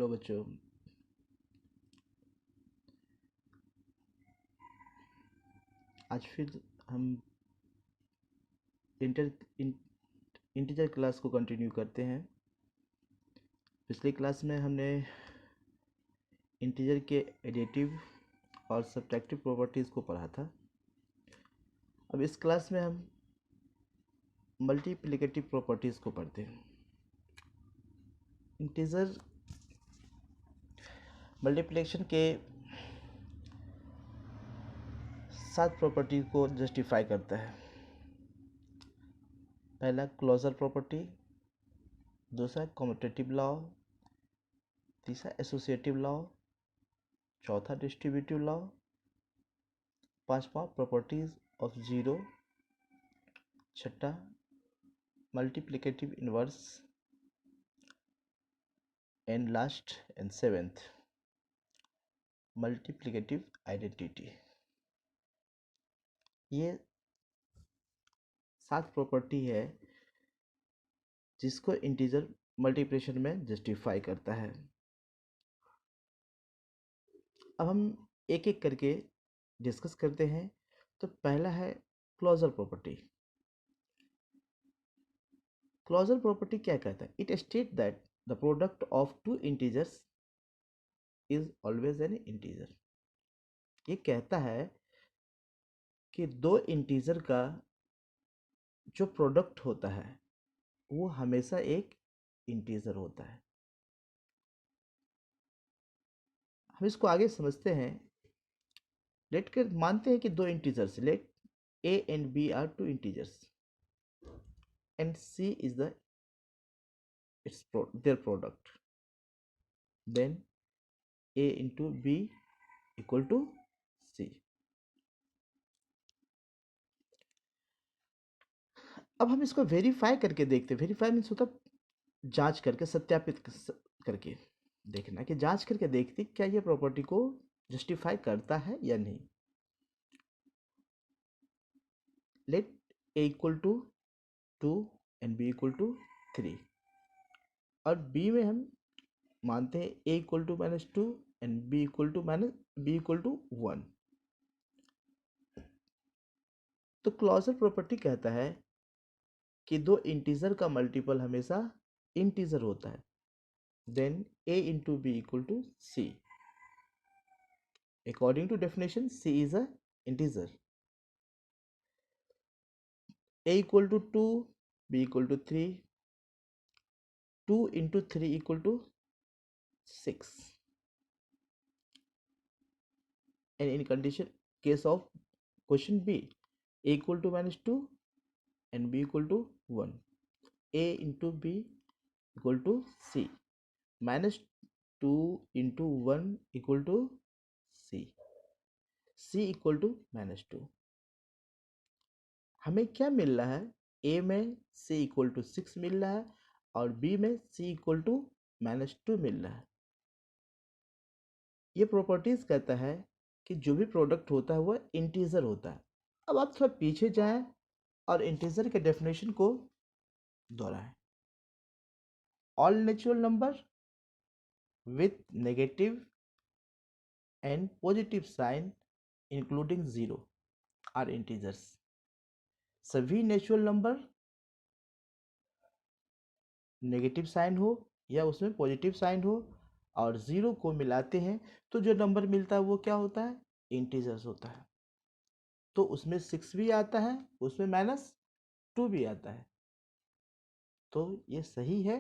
Hello बच्चों, आज फिर हम इंटीजर क्लास को कंटिन्यू करते हैं। पिछली क्लास में हमने इंटीजर के एडिटिव और सब्ट्रैक्टिव प्रॉपर्टीज़ को पढ़ा था। अब इस क्लास में हम मल्टीप्लिकेटिव प्रॉपर्टीज़ को पढ़ते हैं। इंटीजर मल्टीप्लिकेशन के 7 प्रॉपर्टी को जस्टिफाई करता है। पहला क्लोजर प्रॉपर्टी, दूसरा कम्यूटेटिव लॉ, तीसरा एसोसिएटिव लॉ, चौथा डिस्ट्रीब्यूटिव लॉ, पांचवा प्रॉपर्टीज ऑफ जीरो, छठा multiplicative inverse, and last and seventh multiplicative identity. ये 7 प्रॉपर्टी है जिसको इंटीजर मल्टीप्लिकेशन में जस्टिफाई करता है। अब हम एक एक करके डिस्कस करते हैं। तो पहला है क्लोजर प्रॉपर्टी। क्लोजर प्रॉपर्टी क्या कहता है? It state that the product of two integers is always an integer. ये कहता है कि दो इंटीजर का जो प्रोडक्ट होता है वो हमेशा एक इंटीजर होता है। हम इसको आगे समझते हैं। लेट कर मानते हैं कि दो integers, let a and b are two integers and c is their product, then a into b equal to c। अब हम इसको वेरीफाई करके देखते हैं। वेरीफाई मीन्स होता जांच करके, सत्यापित करके देखना, कि जांच करके देखते क्या ये प्रॉपर्टी को जस्टिफाई करता है या नहीं। Let a equal to 2 and b equal to 3, और b में हम मानते हैं a equal to -2 and b equal to 1। तो क्लोजर प्रॉपर्टी कहता है कि दो इंटीजर का मल्टीपल हमेशा इंटीजर होता है। Then a into B equal to c। According to definition c is a integer. a equal to 2, b equal to 3, 2 into 3 equal to 6। and in condition case of question b, a equal to -2 and b equal to 1, a into b equal to c, -2 into 1 equal to c, c equal to -2। हमें क्या मिल रहा है? a में c equal to 6 मिल रहा है और b में c equal to -2 मिल रहा है। ये प्रॉपर्टीज कहता है कि जो भी प्रोडक्ट होता है वह इंटीजर होता है। अब आप थोड़ा पीछे जाएं और इंटीजर के डेफिनेशन को दोहराएं। All natural number with negative and positive sign including zero are integers. सभी नेचुरल नंबर नेगेटिव साइन हो या उसमें पॉजिटिव साइन हो और जीरो को मिलाते हैं तो जो नंबर मिलता है वो क्या होता है? इंटीजर्स होता है। तो उसमें 6 भी आता है, उसमें -2 भी आता है। तो ये सही है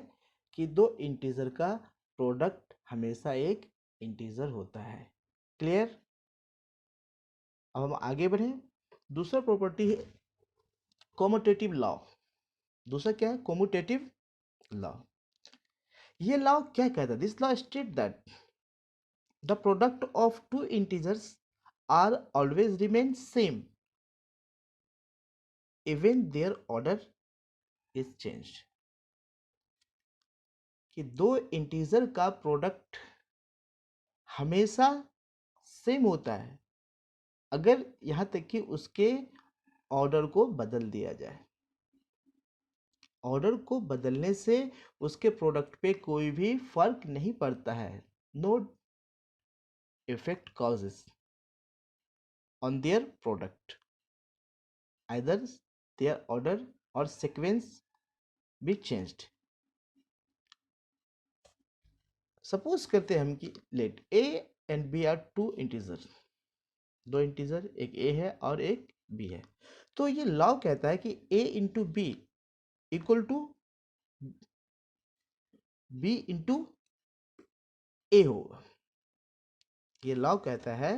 कि दो इंटीजर का प्रोडक्ट हमेशा एक इंटीजर होता है। क्लियर? अब हम आगे बढ़ें। दूसरा प्रॉपर्टी है कॉम्यूटेटिव लॉ। दूसरा क्या है? Commutative law. ये लॉ क्या कहता है? This law state that the product of two integers are always remain same even their order is changed. कि दो इंटीजर का प्रोडक्ट हमेशा सेम होता है अगर यहाँ तक कि उसके ऑर्डर को बदल दिया जाए। ऑर्डर को बदलने से उसके प्रोडक्ट पे कोई भी फर्क नहीं पड़ता है। No effect causes on their product, either their order और सीक्वेंस बी चेंज्ड। सपोज करते हैं हम कि let a and b are two integer, दो इंटीजर, एक ए है और एक बी है। तो ये लॉ कहता है कि A into B equal to B into A होगा। ये लॉ कहता है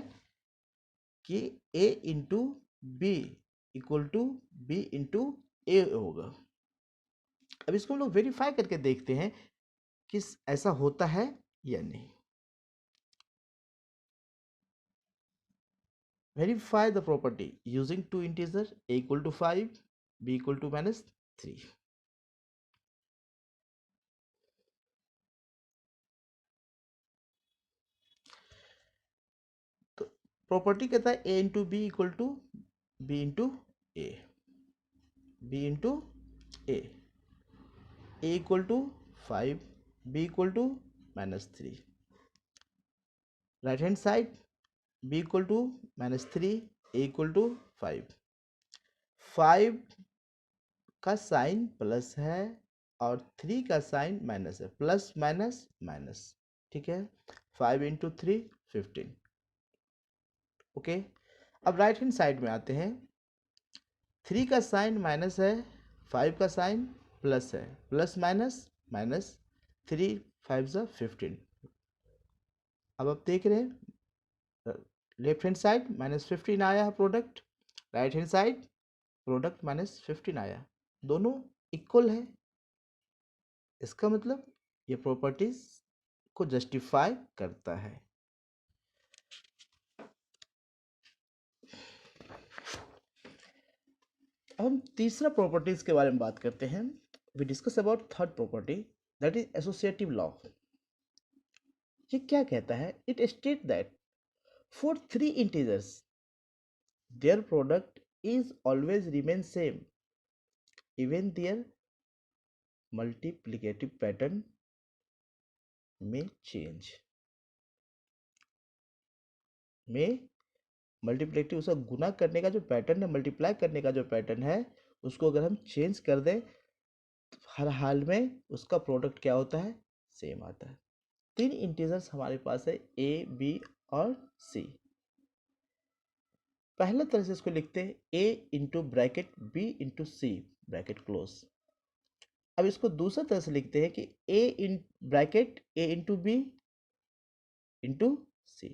कि A into B equal to B into A होगा। अब इसको हम लोग वेरीफाई करके देखते हैं कि ऐसा होता है या नहीं। Verify the property using two integer, a equal to 5, b equal to -3। तो प्रॉपर्टी कहता है a into B equal to B into a, b into a, a equal to 5, b equal to -3। Right hand side b equal to -3, a equal to 5। 5 का sign plus है और 3 का sign minus है, plus minus minus, ठीक है। 5 into 3 15। Okay, अब right hand side में आते हैं। 3 का साइन माइनस है, 5 का साइन प्लस है, प्लस माइनस माइनस, 3 5 ज़ा 15। अब आप देख रहे हैं लेफ्ट हैंड साइड -15 आया है product, right hand side product -15 आया, दोनों इक्वल है। इसका मतलब ये प्रॉपर्टीज को जस्टिफाई करता है। अब हम तीसरा प्रॉपर्टीज के बारे में बात करते हैं। We discuss about third property, that is associative law. ये क्या कहता है? It state that for three integers their product is always remain same even their multiplicative pattern में चेंज। में मल्टीप्लिकेटिव, उसका गुना करने का जो पैटर्न है, मल्टीप्लाई करने का जो पैटर्न है, उसको अगर हम चेंज कर दें तो हर हाल में उसका प्रोडक्ट क्या होता है? सेम आता है। तीन इंटीजर्स हमारे पास है, ए बी और सी। पहले तरह से इसको लिखते हैं A into bracket B into C bracket close. अब इसको दूसरा तरह से लिखते हैं कि A in bracket A into B into C.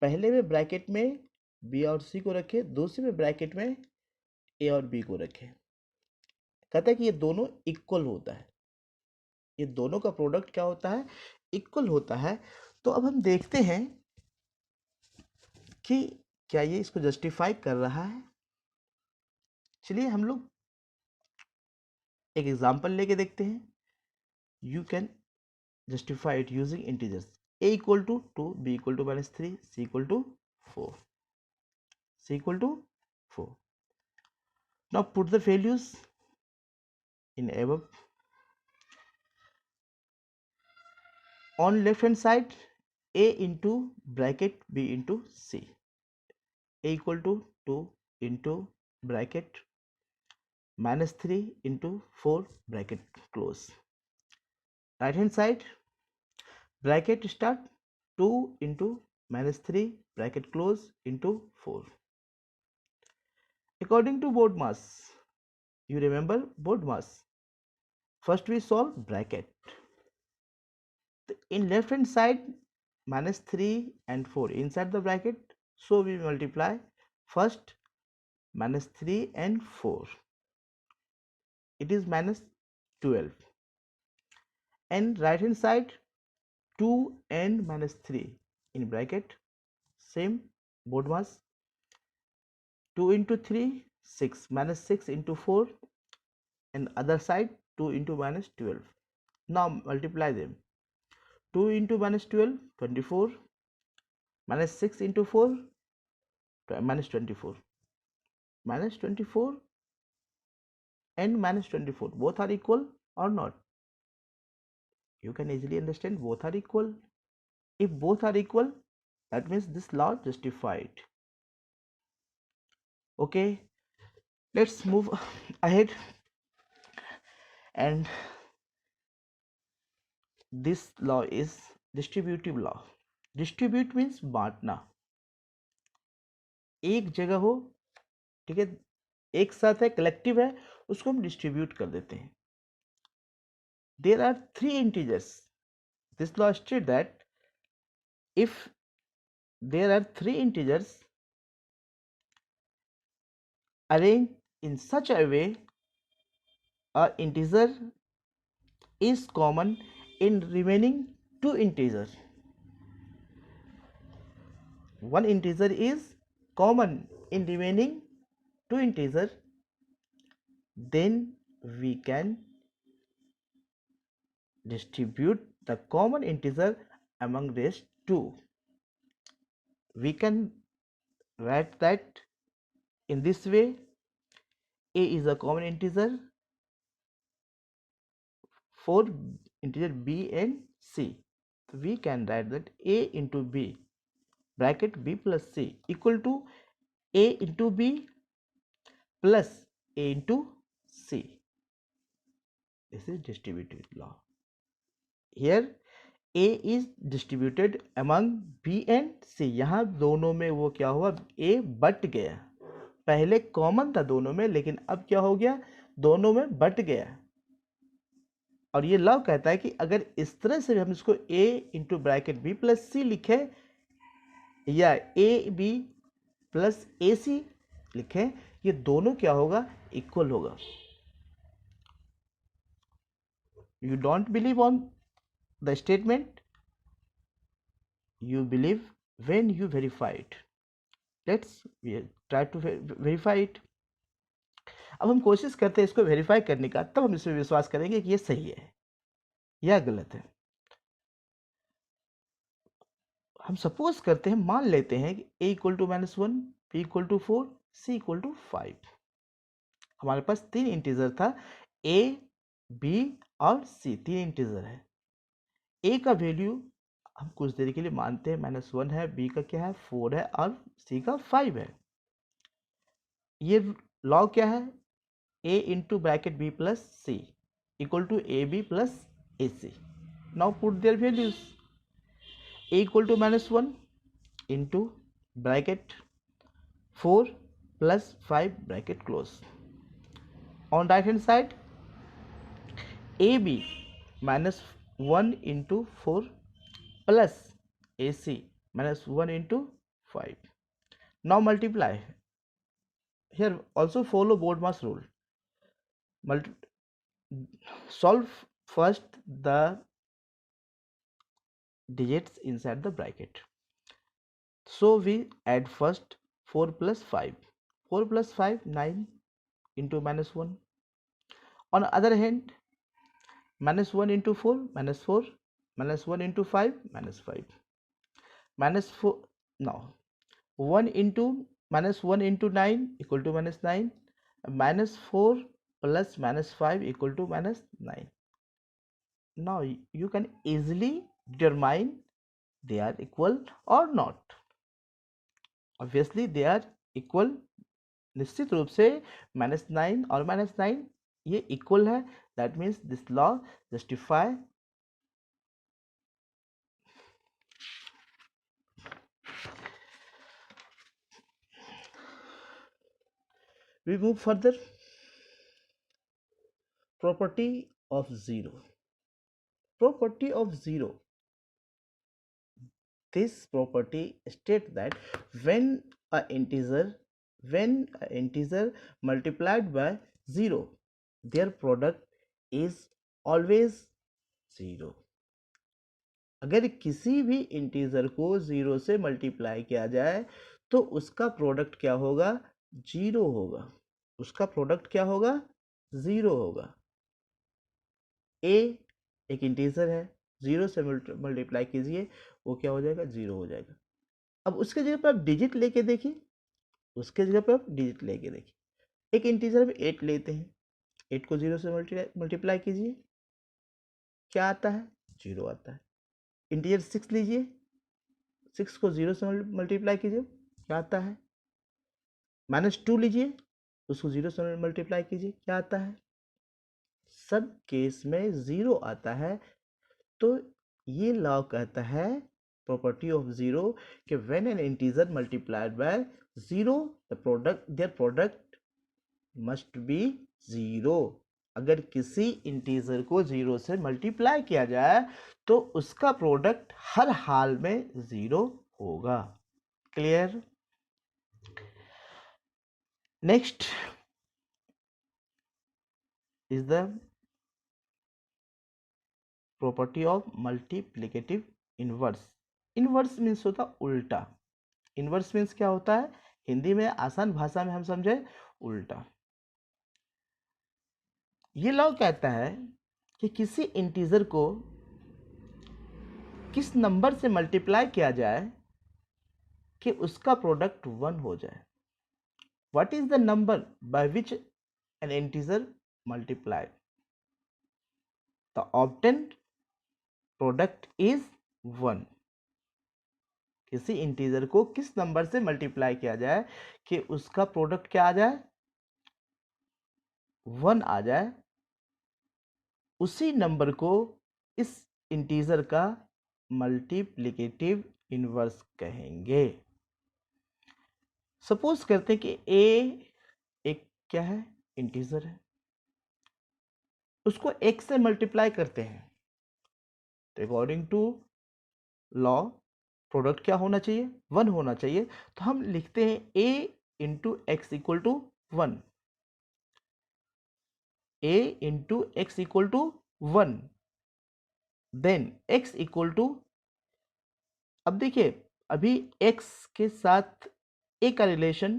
पहले में ब्रैकेट में बी और सी को रखे, दूसरे में ब्रैकेट में ए और बी को रखे। कहता है कि ये दोनों इक्वल होता है, ये दोनों का प्रोडक्ट क्या होता है? इक्वल होता है। तो अब हम देखते हैं कि क्या ये इसको जस्टिफाई कर रहा है। चलिए हम लोग एक एग्जांपल लेके देखते हैं। You can justify it using integers. a equal to 2, b equal to -3, c equal to 4, c equal to 4। Now put the values in above. On left hand side, a into bracket b into c, a equal to 2 into bracket -3 into 4 bracket close. Right hand side, bracket start 2 into -3 bracket close into 4. According to BODMAS, you remember BODMAS, first we solve bracket. In left hand side, -3 and 4 inside the bracket, so we multiply first -3 and 4, it is -12, and right hand side 2 and -3 in bracket, same BODMAS, 2 into 3 6, -6 into 4, and other side 2 into -12. Now multiply them. 2 into -12 24, -6 into 4 -24, -24 and minus 24 both are equal or not? You can easily understand both are equal. If both are equal, that means this law justified. Okay, let's move ahead. And this law is distributive law. Distribute means बांटना. एक जगह हो, ठीक है, एक साथ है, collective है, उसको हम डिस्ट्रीब्यूट कर देते हैं. There are three integers. This law states that if there are three integers arranged in such a way, a integer is common in remaining two integers. One integer is common in remaining two integers, then we can distribute the common integer among these two. We can write that in this way: a is a common integer for integer b and c. So we can write that a into b bracket b plus c equal to a into b plus a into c. This is distributive law. Here a is distributed among b and c. यहाँ दोनों में वो क्या हुआ, a but गया. पहले common था दोनों में, लेकिन अब क्या हो गया, दोनों में बट गया. और ये लॉ कहता है कि अगर इस तरह से हम इसको a into bracket b plus C लिखे या a b plus A C लिखे, ये दोनों क्या होगा, इक्वल होगा. You don't believe on the statement, you believe when you verify it. Let's try to verify it. अब हम कोशिश करते हैं इसको वेरीफाई करने का, तब हम इसमें विश्वास करेंगे कि ये सही है या गलत है. हम सपोज करते हैं, मान लेते हैं कि a equal to -1, b equal to 4, c equal to 5. हमारे पास तीन इंटीजर था, a, b और c, तीन इंटीजर है. a का वैल्यू हम कुछ देर के लिए मानते हैं -1 है, b का क्या है 4 है और c का 5 है. ये लॉ क्या है, a into bracket b plus c equal to a b plus A c. Now put their values. a equal to -1 into bracket 4 plus 5 bracket close. On right hand side a b -1 into 4 plus A c -1 into 5. Now multiply. Here also follow BODMAS rule. Solve first the digits inside the bracket. So we add first 4 plus 5. 4 plus 5, 9 into -1. On the other hand, -1 into 4, -4, -1 into 5, -5. -4, now 1 into -1 into 9 equal to -9. -4 plus -5 equal to -9. Now you can easily determine they are equal or not. Obviously they are equal. निश्चित रूप से -9 और -9 ये equal है. That means this law justify. We move further. Property of 0. Property of 0. This property states that when an integer multiplied by 0, their product is always 0. अगर किसी भी integer को 0 से मल्टीप्लाई किया जाए तो उसका प्रोडक्ट क्या होगा, 0 होगा. उसका प्रोडक्ट क्या होगा, 0 होगा. a एक इंटीजर है, 0 से मल्टीप्लाई कीजिए, वो क्या हो जाएगा, 0 हो जाएगा. अब उसके जगह पर आप डिजिट लेके देखिए, उसके जगह पर आप डिजिट लेके देखिए. एक इंटीजर में 8 लेते हैं, 8 को 0 से मल्टीप्लाई कीजिए, क्या आता है? 0 आता है। इंटीजर 6 लीजिए, 6 को 0 से मल्टीप्लाई कीजिए, क्या आता है? -2 लीजिए, उसको 0 से मल्टीप्लाई कीजिए, क्या आता है? सब केस में 0 आता है। तो ये लॉ कहता है, प्रॉपर्टी ऑफ 0, कि when an integer multiplied by 0 their product must be 0। अगर किसी इंटीजर को 0 से मल्टीप्लाई किया जाए तो उसका प्रोडक्ट हर हाल में 0 होगा। Clear? Next is the property of multiplicative inverse. Inverse means होता उल्टा। इनवर्स मीन्स क्या होता है? हिंदी में आसान भाषा में हम समझे, उल्टा। ये लॉ कहता है कि किसी इंटीजर को किस नंबर से मल्टीप्लाई किया जाए कि उसका प्रोडक्ट 1 हो जाए। What is the number by which N integer multiplied? The obtained product is 1। किसी इंटीजर को किस नंबर से मल्टीप्लाई किया जाए कि उसका प्रोडक्ट क्या आ जाए? 1 आ जाए। उसी नंबर को इस इंटीजर का मल्टीप्लिकेटिव इनवर्स कहेंगे। सपोज करते हैं कि a एक क्या है? इंटीजर है। उसको x से मल्टीप्लाई करते हैं तो अकॉर्डिंग टू लॉ प्रोडक्ट क्या होना चाहिए? 1 होना चाहिए। तो हम लिखते हैं a into x equal to 1। a into x equal to 1, then x equal to, अब देखिए अभी x के साथ a का रिलेशन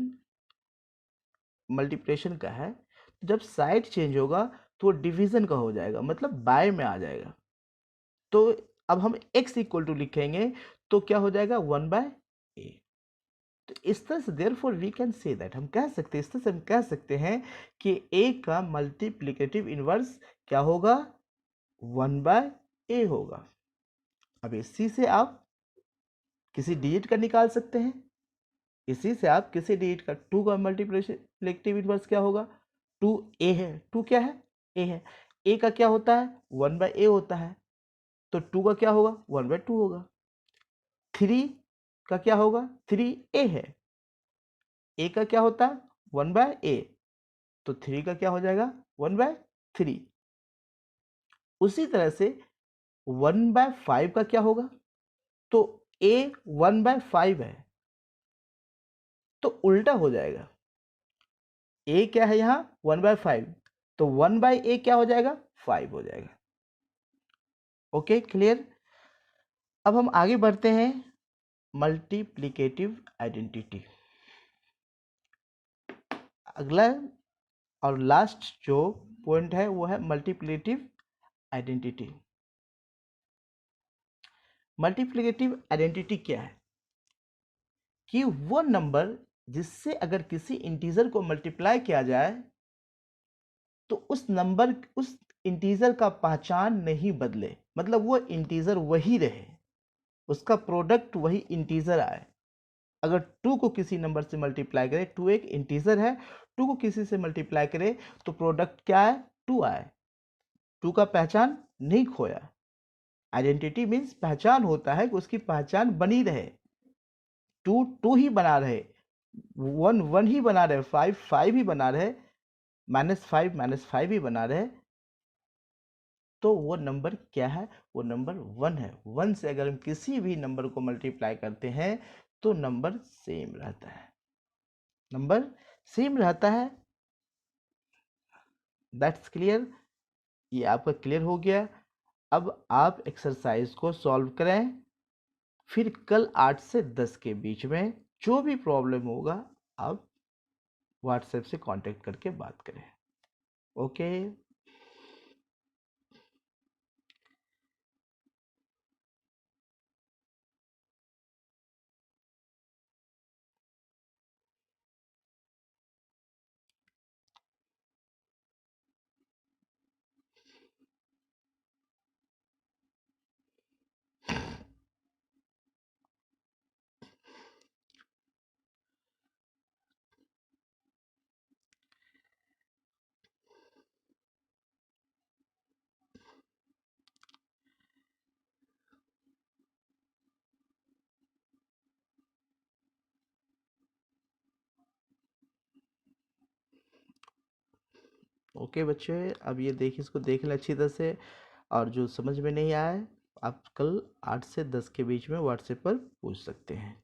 मल्टीप्लिकेशन का है। जब साइड चेंज होगा तो वो डिवीजन का हो जाएगा, मतलब बाय में आ जाएगा। तो अब हम x इक्वल टू लिखेंगे तो क्या हो जाएगा? 1/a। तो इस तरह से therefore we can say that, हम कह सकते हैं, इस तरह से हम कह सकते हैं कि a का मल्टीप्लिकेटिव इनवर्स क्या होगा? 1/a होगा। अब इसी से आप किसी डिजिट का निकाल सकते हैं। इसी से आप किसी डिजिट का 2 का मल्टीप्लिकेटिव इनवर्स क्या होगा? 2a है। 2 क्या है? a है। a का क्या होता है? 1/a होता है। तो 2 का क्या होगा? 1/2 होगा। 3 का क्या होगा? 3a है। a का क्या होता है? 1/a। तो 3 का क्या हो जाएगा? 1/3। उसी तरह से 1/5 का क्या होगा? तो a 1/5 है, तो उल्टा हो जाएगा। a क्या है यहाँ? 1/5। तो 1/a क्या हो जाएगा? 5 हो जाएगा। Okay, clear? अब हम आगे बढ़ते हैं मल्टीप्लिकेटिव आइडेंटिटी। अगला और लास्ट जो पॉइंट है वो है मल्टीप्लिकेटिव आइडेंटिटी। मल्टीप्लिकेटिव आइडेंटिटी क्या है? कि वो नंबर जिससे अगर किसी इंटीजर को मल्टीप्लाई किया जाए तो उस नंबर, उस इंटीजर का पहचान नहीं बदले, मतलब वो इंटीजर वही रहे, उसका प्रोडक्ट वही इंटीजर आए। अगर 2 को किसी नंबर से मल्टीप्लाई करें, 2 एक इंटीजर है, 2 को किसी से मल्टीप्लाई करें तो प्रोडक्ट क्या है? 2 आए। 2 का पहचान नहीं खोया। आइडेंटिटी मीन्स पहचान होता है कि उसकी पहचान बनी रहे। 2 2 ही बना रहे, 1 1 ही बना रहे, 5 5 ही बना रहे, -5 -5 ही बना रहे, तो वो नंबर क्या है? वो नंबर 1 है। 1 से अगर हम किसी भी नंबर को मल्टीप्लाई करते हैं तो नंबर सेम रहता है, नंबर सेम रहता है। That's clear? ये आपका क्लियर हो गया। अब आप एक्सरसाइज को सॉल्व करें, फिर कल 8 से 10 के बीच में जो भी प्रॉब्लम होगा आप व्हाट्सएप से कांटेक्ट करके बात करें। ओके। ओके बच्चे, अब ये देखिए, इसको देख लें अच्छी तरह से, और जो समझ में नहीं आए आप कल 8 से 10 के बीच में व्हाट्सएप पर पूछ सकते हैं।